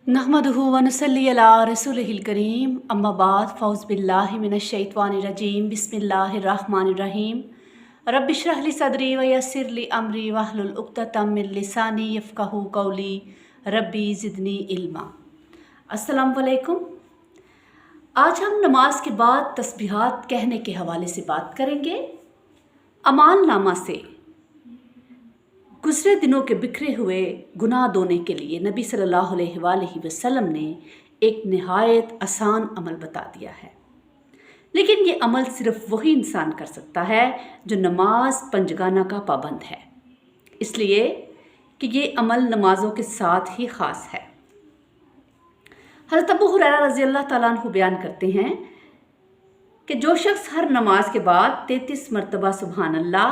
नहमदुहु व नुसल्ली अला रसूलिहिल करीम अम्मा बाद फ़ौज़ बिल्लाहि मिनश शैतानिर रजीम बिस्मिल्लाहिर रहमानिर रहीम रब्बिश्रह ली सदरी व यस्सिर ली अमरी वहलुल उक़्दतम मिन लिसानी यफ़क़हू क़ौली रब्बी ज़िदनी इल्मा। अस्सलाम वालेकुम। आज हम नमाज के बाद तस्बीहात कहने के हवाले से बात करेंगे। अमाल नामा से गुज़रे दिनों के बिखरे हुए गुनाह धोने के लिए नबी सल्लल्लाहु अलैहि वसल्लम ने एक नहायत आसान अमल बता दिया है, लेकिन ये अमल सिर्फ वही इंसान कर सकता है जो नमाज पंजगाना का पाबंद है, इसलिए कि ये अमल नमाज़ों के साथ ही ख़ास है। हज़रत अबू हुरैरा रज़ी अल्लाह ताला अन्हु बयान करते हैं कि जो शख्स हर नमाज के बाद 33 मरतबा सुबहान अल्लाह,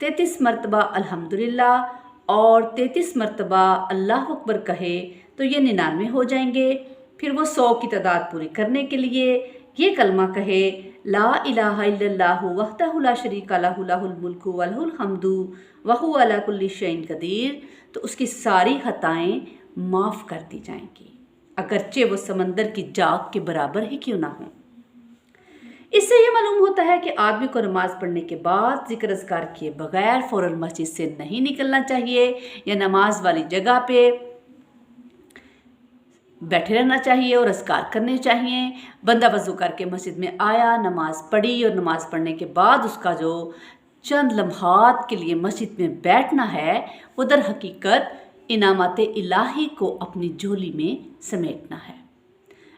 33 मरतबा अल्हम्दुलिल्लाह और 33 मरतबा अल्लाह अकबर कहे तो ये 99 हो जाएंगे। फिर वो 100 की तादाद पूरी करने के लिए ये कलमा कहे, ला इलाहा इल्लल्लाहु वहदहु ला शरीका लहु लहुल मुल्कु व लहुल हम्दु व हुवा अला कुल्लि शैइन कदीर, तो उसकी सारी खताएं माफ़ कर दी जाएंगी, अगरचे वो समंदर की जाग के बराबर ही क्यों ना हो। इससे ये मालूम होता है कि आदमी को नमाज पढ़ने के बाद जिक्र अज़कार किए बगैर फ़ौरन मस्जिद से नहीं निकलना चाहिए या नमाज वाली जगह पे बैठे रहना चाहिए और अज़कार करने चाहिए। बंदा वज़ू करके मस्जिद में आया, नमाज पढ़ी और नमाज पढ़ने के बाद उसका जो चंद लम्हात के लिए मस्जिद में बैठना है वो दर हकीकत इनामत इलाही को अपनी झोली में समेटना है।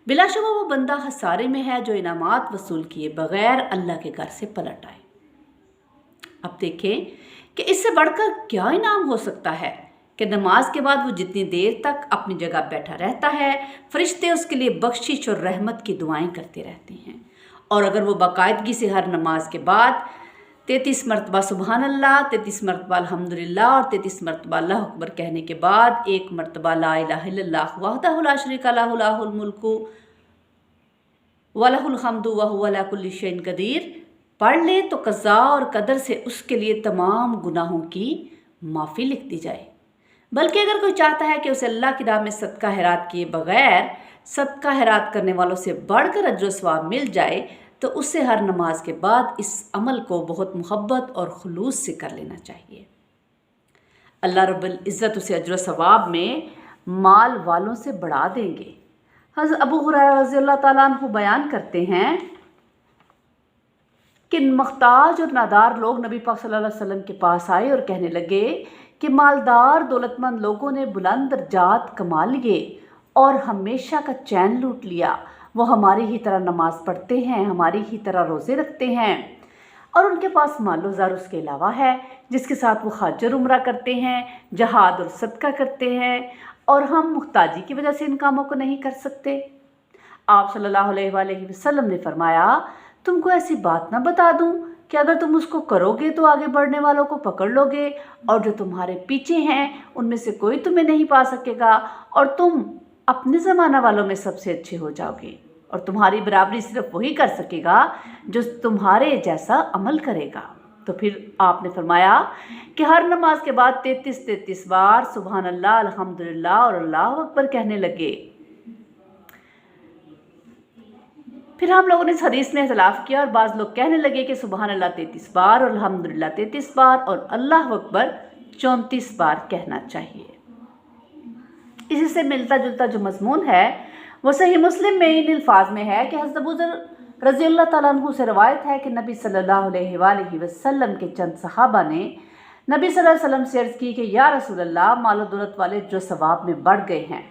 बिलाशुबा वो बंदा हसारे में है जो इनामात वसूल किए बगैर अल्लाह के घर से पलट आए। अब देखें कि इससे बढ़कर क्या इनाम हो सकता है कि नमाज के बाद वो जितनी देर तक अपनी जगह बैठा रहता है, फरिश्ते उसके लिए बख्शिश और रहमत की दुआएं करते रहते हैं। और अगर वो बाकायदगी से हर नमाज के बाद 33 मरतबा सुबहान अल्लाह, 33 मरतबा अल्हम्दुलिल्लाह और 33 मरतबा अल्लाह अकबर कहने के बाद एक मरतबा ला इलाहा इल्लल्लाह वहदहु ला शरीका लहु लहुल मुल्कु व लहुल हम्दु व हुवा अला कुल्लि शैइन कदीर पढ़ ले तो क़ज़ा और कदर से उसके लिए तमाम गुनाहों की माफ़ी लिख दी जाए। बल्कि अगर कोई चाहता है कि उसे अल्लाह की राह में सदका खैरात किए बगैर सदका खैरात करने वालों से बढ़कर अज्र व सवाब मिल जाए तो उससे हर नमाज के बाद इस अमल को बहुत मुहब्बत और खुलूस से कर लेना चाहिए। अल्लाह रब्बुल इज़्ज़त उसे अज्र व सवाब में माल वालों से बढ़ा देंगे। हज़रत अबू हुरैरा रज़ी अल्लाह ताला अन्हु बयान करते हैं कि मुहताज और नादार लोग नबी पाक सल्लल्लाहु अलैहि वसल्लम के पास आए और कहने लगे कि मालदार दौलतमंद लोगों ने बुलंद दर्जात कमा लिए और हमेशा का चैन लूट लिया। वो हमारी ही तरह नमाज पढ़ते हैं, हमारी ही तरह रोज़े रखते हैं और उनके पास मालो ज़र उसके अलावा है जिसके साथ वो हज और उम्रा करते हैं, जहाद और सदका करते हैं, और हम मुहताजी की वजह से इन कामों को नहीं कर सकते। आप सल्लल्लाहु अलैहि वसल्लम ने फरमाया, तुमको ऐसी बात ना बता दूं कि अगर तुम उसको करोगे तो आगे बढ़ने वालों को पकड़ लोगे और जो तुम्हारे पीछे हैं उनमें से कोई तुम्हें नहीं पा सकेगा और तुम अपने ज़माना वालों में सबसे अच्छे हो जाओगे और तुम्हारी बराबरी सिर्फ वही कर सकेगा जो तुम्हारे जैसा अमल करेगा। तो फिर आपने फरमाया कि हर नमाज के बाद 33 बार सुबहान अल्लाह, अल्हम्दुलिल्लाह और अल्लाह अकबर कहने लगे। फिर हम लोगों ने इस हदीस में इख्तिलाफ किया और बाज़ लोग कहने लगे कि सुबहान अल्लाह 33 बार और अल्हम्दुलिल्लाह 33 बार और अल्लाह अकबर 34 बार कहना चाहिए। इसी से मिलता जुलता जो मज़मून है वो सही मुस्लिम में इन अल्फाज में है कि हज़रत अबू ज़र रज़ी अल्लाह ताला अन्हु से रवायत है कि नबी सल्लल्लाहु अलैहि वसल्लम के चंद सहाबा ने नबी सल्लल्लाहु अलैहि वसल्लम से अर्ज़ की कि या रसूल अल्लाह, मालो दौलत वाले जो सवाब में बढ़ गए हैं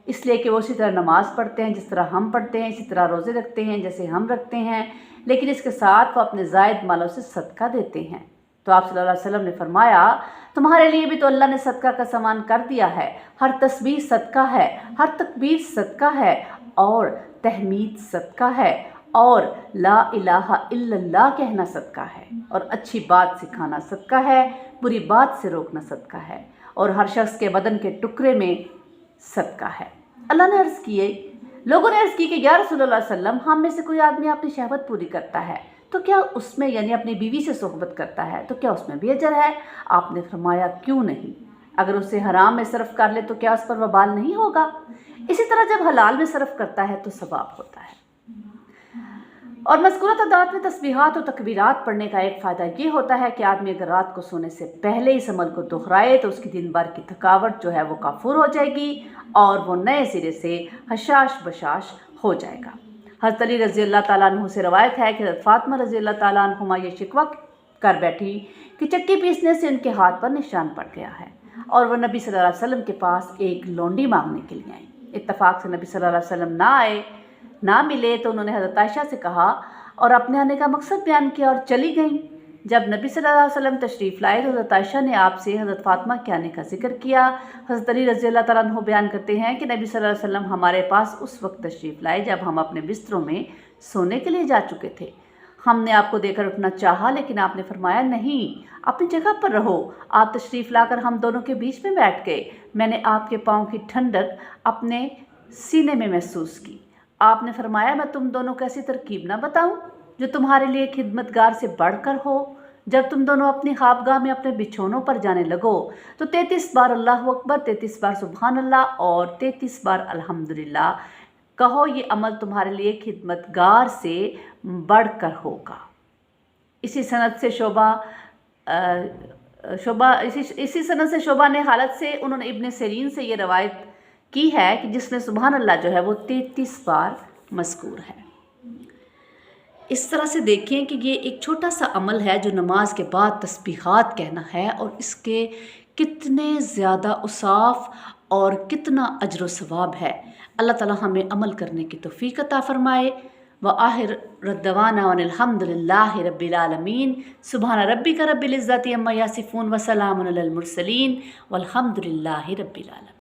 इसलिए कि वो उसी तरह नमाज़ पढ़ते हैं जिस तरह हम पढ़ते हैं, इसी तरह रोज़े रखते हैं जैसे हम रखते हैं, लेकिन इसके साथ वो अपने ज़ायद मालों से सदका देते हैं। तो आप सल्लल्लाहु अलैहि वसल्लम ने फरमाया, तुम्हारे लिए भी तो अल्लाह ने सदका का सामान कर दिया है। हर तस्बीह सदका है, हर तकबीर सदका है और तहमीद सदका है और ला इलाहा इल्लल्लाह कहना सदका है और अच्छी बात सिखाना सदका है, बुरी बात से रोकना सदका है और हर शख्स के बदन के टुकड़े में सदका है। अल्लाह ने अर्ज़ किए, लोगों ने अर्ज़ की कि या रसूलल्लाह सल्लम, हम में से कोई आदमी अपनी शहवत पूरी करता है तो क्या उसमें यानी अपनी बीवी से सोहबत करता है तो क्या उसमें भी अजर है? आपने फरमाया, क्यों नहीं। اگر اسے حرام میں صرف کر لے تو کیا اس پر وبال نہیں ہوگا؟ اسی طرح جب حلال میں صرف کرتا ہے تو ثواب ہوتا ہے۔ اور مذکورہ تعداد میں تسبیحات اور تکبیرات پڑھنے کا ایک فائدہ یہ ہوتا ہے کہ آدمی اگر رات کو سونے سے پہلے اس عمل کو دہرائے تو اس کی دن بھر کی تھکاوٹ جو ہے وہ کافور ہو جائے گی اور وہ نئے سرے سے حشاش بشاش ہو جائے گا۔ حضرت علی رضی اللہ تعالیٰ عنہ سے روایت ہے کہ حضرت فاطمہ رضی اللہ تعالیٰ عنہما یہ شکوہ کر بیٹھی کہ چکی پیسنے سے ان کے ہاتھ پر نشان پڑ گیا ہے، اور وہ نبی صلی اللہ علیہ وسلم کے پاس ایک لونڈی مانگنے کے لیے آئیں۔ اتفاق سے نبی صلی اللہ علیہ وسلم نہ ملے تو انہوں نے حضرت عائشہ سے کہا اور اپنے آنے کا مقصد بیان کیا اور چلی گئیں۔ جب نبی صلی اللہ علیہ وسلم تشریف لائے تو حضرت عائشہ نے آپ سے حضرت فاطمہ کے آنے کا ذکر کیا۔ حضرت علی رضی اللہ تعالیٰ عنہ بیان کرتے ہیں کہ نبی صلی اللہ علیہ وسلم ہمارے پاس اس وقت تشریف لائے جب ہم اپنے بستروں میں سونے کے لیے جا چکے تھے۔ ہم نے آپ کو دیکھ کر اٹھنا چاہا لیکن آپ نے فرمایا نہیں، اپنی جگہ پر رہو۔ آپ تشریف لا کر ہم دونوں کے بیچ میں بیٹھ گئے۔ میں نے آپ کے پاؤں کی ٹھنڈک اپنے سینے میں محسوس کی۔ آپ نے فرمایا میں تم دونوں کو ایسی ترکیب نہ بتاؤں جو تمہارے لیے خدمتگار سے بڑھ کر ہو؟ جب تم دونوں اپنی خوابگاہ میں اپنے بچھونوں پر جانے لگو تو 33 بار اللہ اکبر، 33 بار سبحان اللہ اور 33 بار الحمدللہ کہو، یہ عمل تمہارے لیے خدمتگار سے بڑھ کر ہوگا۔ اسی سند سے شعبہ نے حالت سے انہوں نے ابن سیرین سے یہ روایت کی ہے کہ جس میں سبحان اللہ جو ہے وہ 33 بار مذکور ہے۔ اس طرح سے دیکھیں کہ یہ ایک چھوٹا سا عمل ہے جو نماز کے بعد تسبیحات کہنا ہے، اور اس کے کتنے زیادہ اوصاف اور کتنا اجر و ثواب ہے۔ اللہ تعالیٰ ہمیں عمل کرنے کی توفیق عطا فرمائے۔ وآخر دعوانا ان الحمد للہ رب العالمین۔ سبحان ربک رب العزت عما یصفون وسلام علی المرسلین والحمد للہ رب العالمین۔